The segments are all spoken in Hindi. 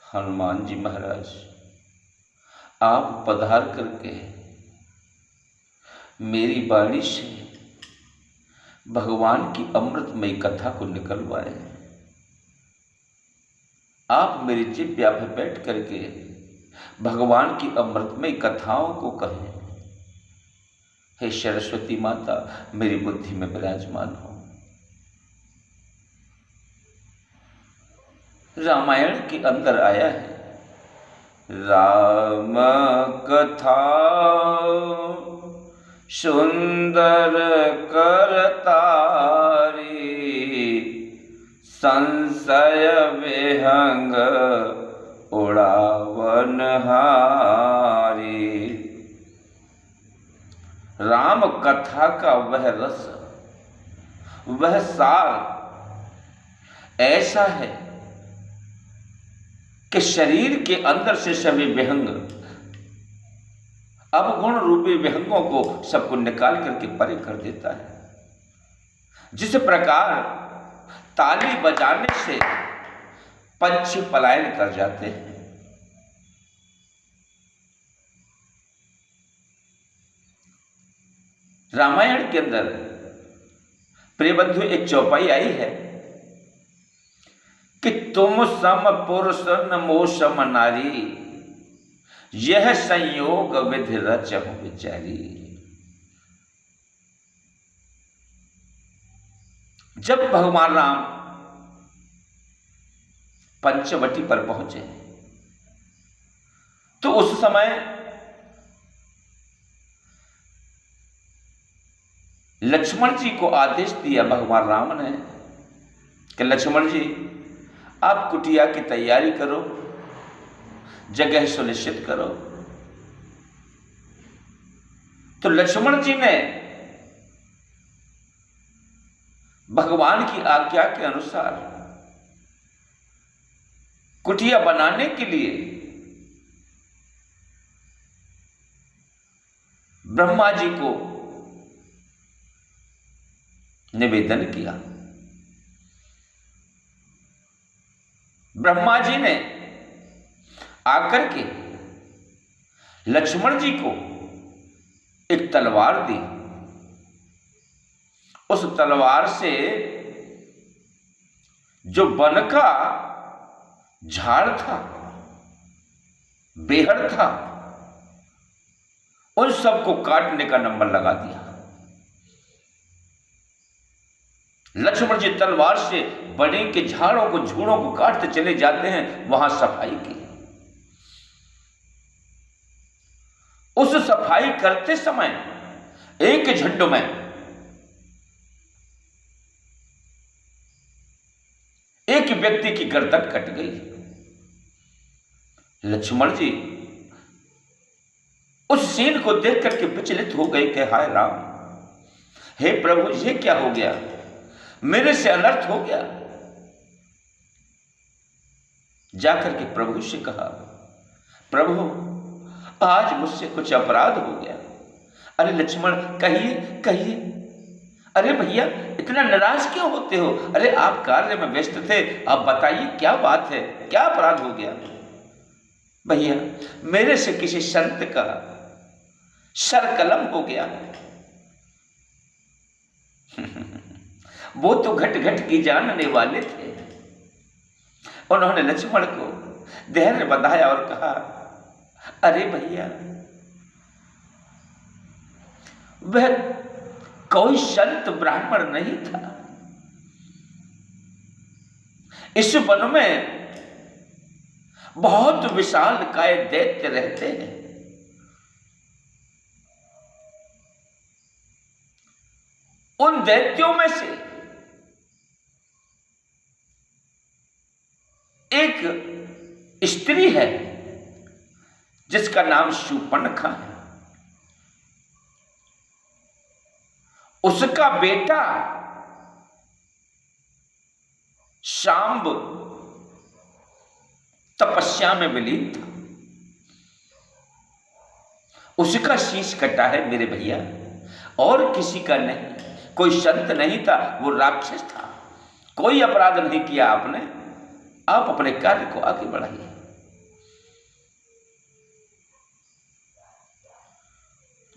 हनुमान जी महाराज, आप पधार करके मेरी वाणी से भगवान की अमृतमयी कथा को निकलवाए। आप मेरी जिह्वा पर बैठ करके भगवान की अमृतमयी कथाओं को कहें। हे सरस्वती माता, मेरी बुद्धि में विराजमान हो। रामायण के अंदर आया है, राम कथा सुंदर करतारी, संशय विहंग उड़ावन हारी। राम कथा का वह रस, वह सार ऐसा है कि शरीर के अंदर से सभी विहंग, अवगुण रूपी विहंगों को सबको निकाल करके परे कर देता है। जिस प्रकार ताली बजाने से पंछी पलायन कर जाते हैं, रामायण के अंदर प्रिय बंधु एक चौपाई आई है कि तुम सम पुरुष न मोह सम नारी, यह संयोग विधि रचहु विचारी। जब भगवान राम पंचवटी पर पहुंचे तो उस समय लक्ष्मण जी को आदेश दिया भगवान राम ने कि लक्ष्मण जी, आप कुटिया की तैयारी करो, जगह सुनिश्चित करो। तो लक्ष्मण जी ने भगवान की आज्ञा के अनुसार कुटिया बनाने के लिए ब्रह्मा जी को निवेदन किया। ब्रह्मा जी ने आकर के लक्ष्मण जी को एक तलवार दी। उस तलवार से जो वन का झाड़ था, बेहड़ था, उन सबको काटने का नंबर लगा दिया। लक्ष्मण जी तलवार से बड़े के झाड़ों को, झूड़ों को काटते चले जाते हैं, वहां सफाई की। उस सफाई करते समय एक झुंड में एक व्यक्ति की गर्दन कट गई। लक्ष्मण जी उस सीन को देख करके विचलित हो गए कि हाय राम, हे प्रभु, ये क्या हो गया, मेरे से अनर्थ हो गया। जाकर के प्रभु से कहा, प्रभु आज मुझसे कुछ अपराध हो गया। अरे लक्ष्मण, कहिए कहिए। अरे भैया, इतना नाराज क्यों होते हो? अरे आप कार्य में व्यस्त थे, आप बताइए क्या बात है, क्या अपराध हो गया? भैया, मेरे से किसी संत का सर कलम हो गया। वो तो घट घट की जानने वाले थे। उन्होंने लक्ष्मण को धैर्य बंधाया और कहा, अरे भैया, वह कोई संत ब्राह्मण नहीं था। इस वन में बहुत विशाल काय दैत्य रहते हैं। उन दैत्यों में से एक स्त्री है जिसका नाम शूर्पणखा है। उसका बेटा शांब तपस्या में विलीन था। उसका शीश कटा है मेरे भैया, और किसी का नहीं। कोई संत नहीं था, वो राक्षस था। कोई अपराध नहीं किया आपने, आप अपने कार्य को आगे बढ़ाइए।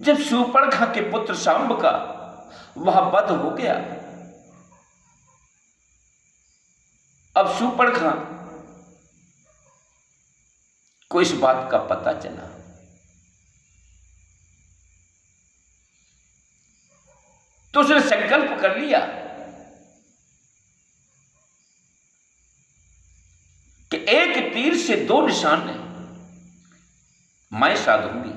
जब शूर्पणखा के पुत्र शांब का वह वध हो गया, अब शूर्पणखा को इस बात का पता चला, तो उसने संकल्प कर लिया कि एक तीर से 2 निशान मैं साधूंगी।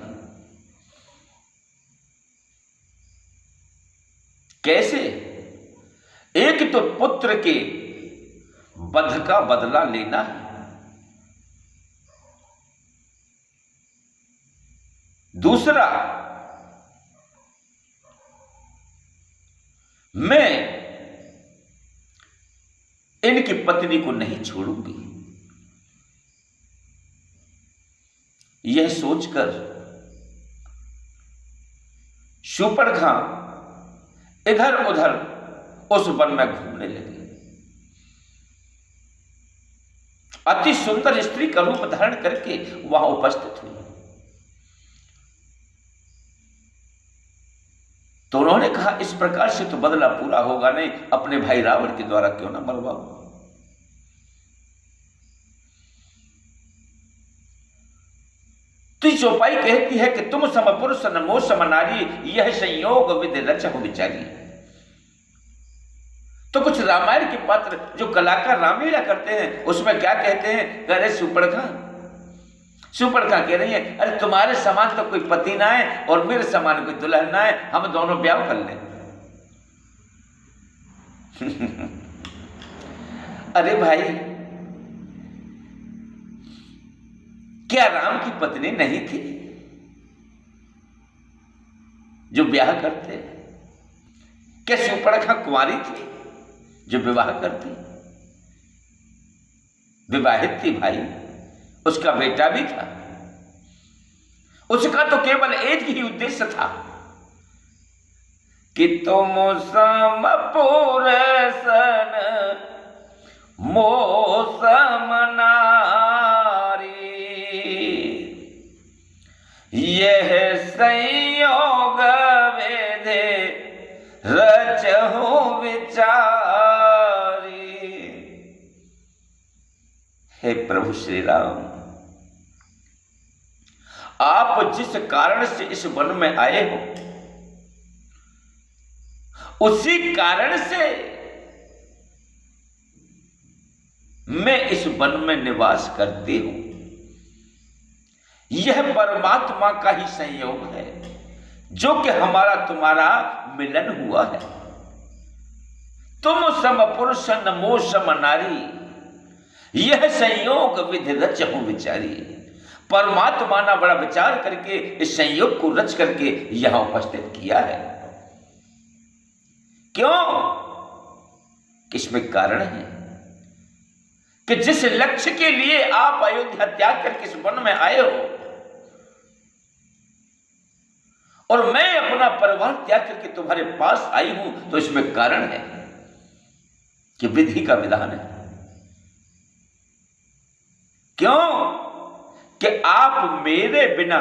कैसे? एक तो पुत्र के वध का बदला लेना है, दूसरा मैं इनकी पत्नी को नहीं छोड़ूंगी। यह सोचकर शूर्पणखा इधर उधर उस वन में घूमने लगी। अति सुंदर स्त्री का रूप धारण करके वहां उपस्थित हुई। तो उन्होंने कहा, इस प्रकार से तो बदला पूरा होगा नहीं, अपने भाई रावण के द्वारा क्यों ना मरवाऊं। तो चौपाई कहती है कि तुम सम पुरुष न मोह सम नारी, यह संयोग विधि रचहु विचारी। तो कुछ रामायण के पात्र जो कलाकार रामलीला करते हैं उसमें क्या कहते हैं, अरे शूर्पणखा कह रही है, अरे तुम्हारे समान तो कोई पति ना है और मेरे समान कोई दुल्हन ना है, हम दोनों ब्याह कर लें। अरे भाई, क्या राम की पत्नी नहीं थी जो ब्याह करते? क्या शूर्पणखा कुंवारी थी जो विवाह करती? विवाहित थी भाई, उसका बेटा भी था। उसका तो केवल एक ही उद्देश्य था कि तुम सम पुरुषन मोह सम नारी, यह संयोग विधि रचहु विचारी। हे प्रभु श्री राम, आप जिस कारण से इस वन में आए हो, उसी कारण से मैं इस वन में निवास करती हूं। यह परमात्मा का ही संयोग है जो कि हमारा तुम्हारा मिलन हुआ है। तुम सम पुरुष न मोह सम नारी, यह संयोग विधि रचहु विचारी। परमात्मा ने बड़ा विचार करके इस संयोग को रच करके यहां उपस्थित किया है। क्यों? किसमें कारण है कि जिस लक्ष्य के लिए आप अयोध्या त्याग करके इस वन में आए हो और मैं अपना परिवार त्याग करके तुम्हारे पास आई हूं, तो इसमें कारण है कि विधि का विधान है। क्यों? कि आप मेरे बिना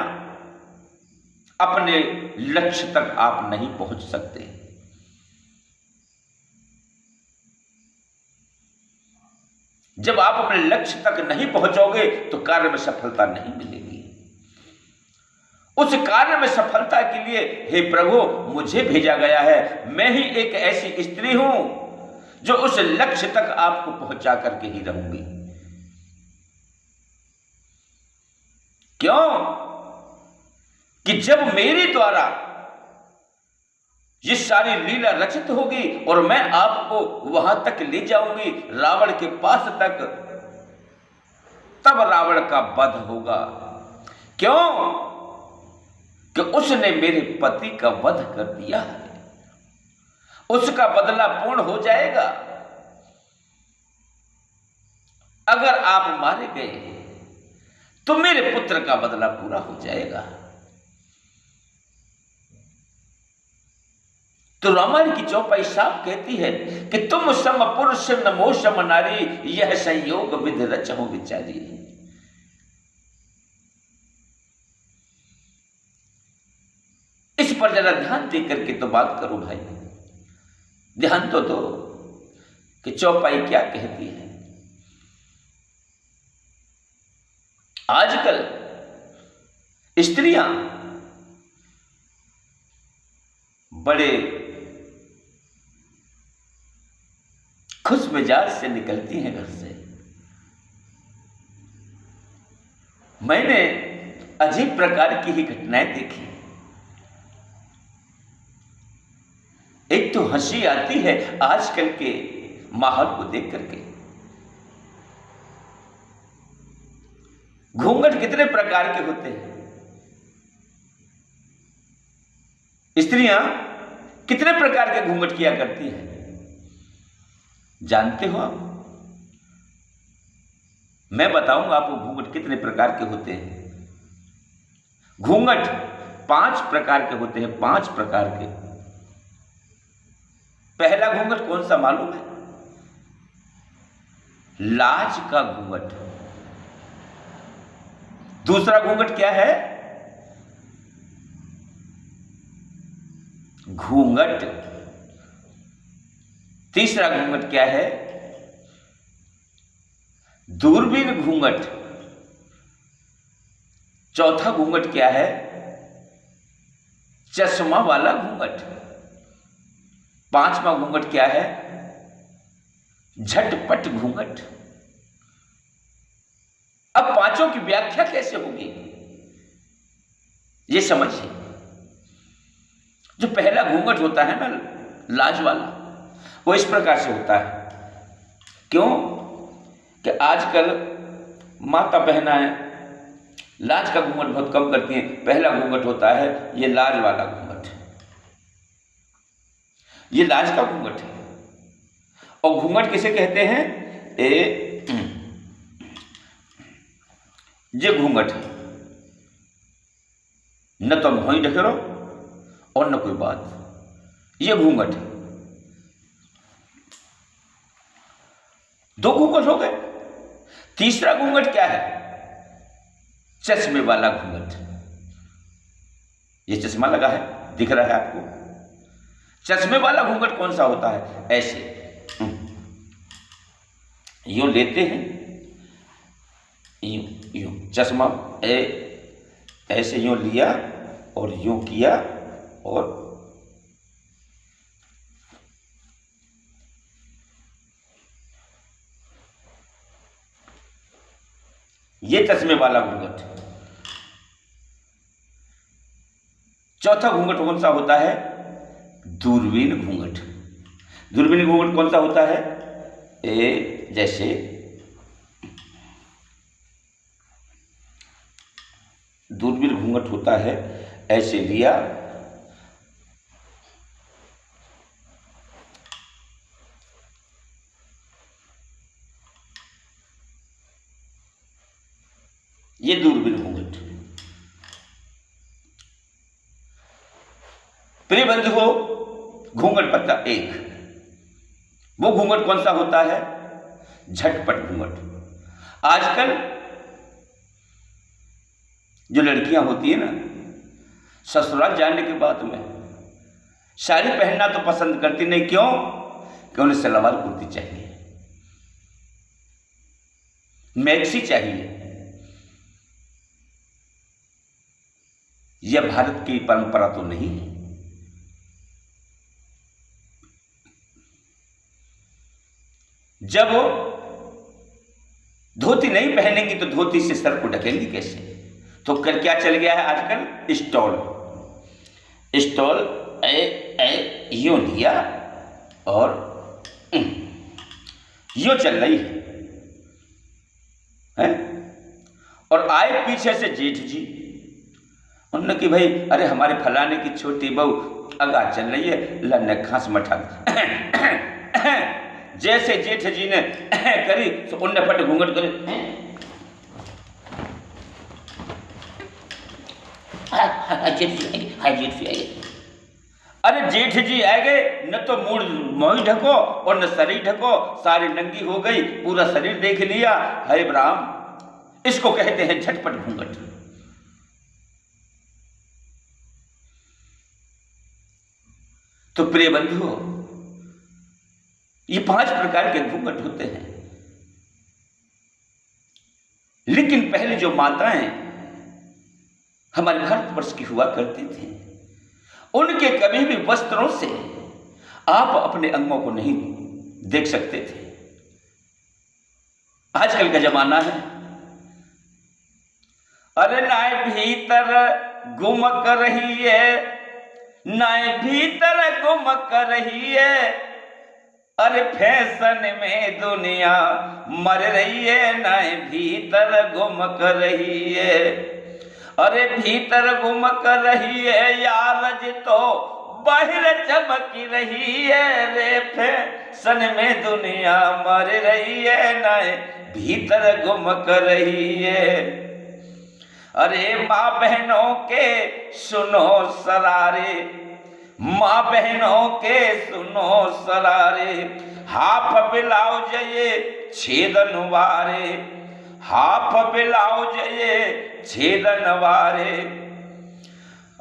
अपने लक्ष्य तक आप नहीं पहुंच सकते। जब आप अपने लक्ष्य तक नहीं पहुंचोगे तो कार्य में सफलता नहीं मिलेगी। उस कार्य में सफलता के लिए हे प्रभु मुझे भेजा गया है। मैं ही एक ऐसी स्त्री हूं जो उस लक्ष्य तक आपको पहुंचा करके ही रहूंगी। क्यों? कि जब मेरे द्वारा ये सारी लीला रचित होगी और मैं आपको वहां तक ले जाऊंगी, रावण के पास तक, तब रावण का वध होगा। क्यों? कि उसने मेरे पति का वध कर दिया है, उसका बदला पूर्ण हो जाएगा। अगर आप मारे गए तो मेरे पुत्र का बदला पूरा हो जाएगा। तो रामायण की चौपाई साफ कहती है कि तुम सम पुरुष न मोह सम नारी, यह संयोग विधि रचहु विचारी। पर जरा ध्यान दे करके तो बात करो भाई, ध्यान तो दो कि चौपाई क्या कहती है। आजकल स्त्रियां बड़े खुश मिजाज से निकलती हैं घर से। मैंने अजीब प्रकार की ही घटनाएं देखी। एक तो हंसी आती है आजकल के माहौल को देख करके। घूंघट कितने प्रकार के होते हैं, स्त्रियां कितने प्रकार के घूंघट किया करती हैं, जानते हो आप? मैं बताऊंगा आपको घूंघट कितने प्रकार के होते हैं। घूंघट 5 प्रकार के होते हैं, 5 प्रकार के। पहला घूंघट कौन सा मालूम है? लाज का घूंघट। दूसरा घूंघट क्या है? घूंघट। तीसरा घूंघट क्या है? दूरबीन घूंघट। चौथा घूंघट क्या है? चश्मा वाला घूंघट। पांचवा घूंघट क्या है? झटपट घूंघट। अब पांचों की व्याख्या कैसे होगी ये समझिए। जो पहला घूंघट होता है ना, लाज वाला, वो इस प्रकार से होता है। क्यों कि आजकल माता बहनाएं लाज का घूंघट बहुत कम करती हैं। पहला घूंघट होता है ये लाज वाला घूंघट, ये लाज का घूंघट है। और घूंघट किसे कहते हैं? ये घूंघट है, न तो भौं ढकेरो और न कोई बात, ये घूंघट है। 2 घूंघट हो गए। तीसरा घूंघट क्या है? चश्मे वाला घूंघट। ये चश्मा लगा है, दिख रहा है आपको? चश्मे वाला घूंघट कौन सा होता है? ऐसे यूं लेते हैं, यूं यूं चश्मा ऐसे यूं लिया और यूं किया और ये चश्मे वाला घूंघट। चौथा घूंघट कौन सा होता है? दूरबीन घूंघट। दूरबीन घूंघट कौन सा होता है? जैसे दूरबीन घूंघट होता है, ऐसे लिया ये दूरबीन घूंघट। प्रिय बंधुओं, घूंघट पत्ता 1, वो घूंघट कौन सा होता है? झटपट घूंघट। आजकल जो लड़कियां होती है ना, ससुराल जाने के बाद में साड़ी पहनना तो पसंद करती नहीं। क्यों? कि उन्हें सलवार कुर्ती चाहिए, मैक्सी चाहिए। यह भारत की परंपरा तो नहीं है। जब धोती नहीं पहनेंगी तो धोती से सर को ढकेंगी कैसे? तो कर क्या चल गया है आजकल? स्टॉल। स्टॉल यूं लिया और यूं चल रही है? और आए पीछे से जेठ जी, उन्होंने कि भाई अरे हमारे फलाने की छोटी बहू अगा चल रही है, लन्ने खांस मठा। जैसे जेठ जी ने करी तो उनने फट घूंघट करे, जेठ जी आएंगे। अरे जेठ जी आ गए, न तो मुंह ढको और न शरीर ढको, सारी नंगी हो गई, पूरा शरीर देख लिया। हरे राम, इसको कहते हैं झटपट घूंघट। तो प्रिय बंधुओं, ये 5 प्रकार के घूंघट होते हैं। लेकिन पहले जो माताएं हमारे भारतवर्ष की हुआ करती थी, उनके कभी भी वस्त्रों से आप अपने अंगों को नहीं देख सकते थे। आजकल का जमाना है, अरे नाय भीतर गुमक रही है, नाय भीतर गुमक रही है, अरे फैशन में दुनिया मर रही है, नाय भीतर गुमक रही है, अरे भीतर गुमक रही है यार तो बाहर चमक रही है, रे फैशन में दुनिया मर रही है, नाय भीतर गुमक रही है। अरे माँ बहनों के सुनो सरारे, माँ बहनों के सुनो सरारे, हाफ ब्लाउज ये छेदन वारे, हाफ ब्लाउज ये छेदन वारे,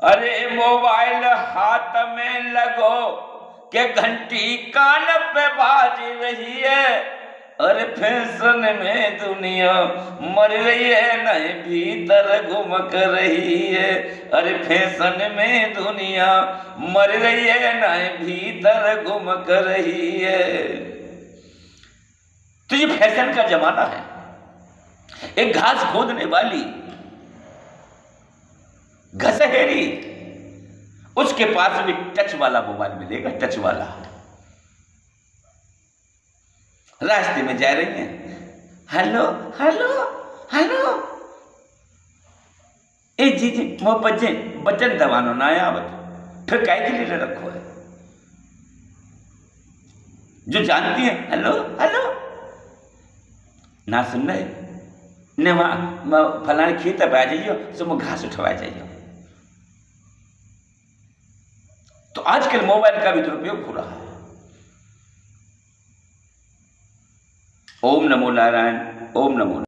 अरे मोबाइल हाथ में लगो के घंटी कान पे बाज रही है, अरे फैशन में दुनिया मर रही है, नहीं भीतर घुमक रही है, अरे फैशन में दुनिया मर रही है, नहीं भीतर घुमक रही है। तो ये फैशन का जमाना है। एक घास खोदने वाली घसहेरी, उसके पास भी टच वाला मोबाइल मिलेगा, टच वाला। रास्ते में जा रही हैं, हेलो हेलो हेलो, ए जी जी वो बटन दबानो ना आवत, फिर काय के लिए रखो है। जो जानती है हेलो हेलो ना सुन रहे ने वहां फलाने खेत पे आ जाइयो, सो मैं घास उठवा जाइयो। तो आजकल मोबाइल का भी दुरुपयोग हो रहा है। ओम नमो नारायण, ओम नमो।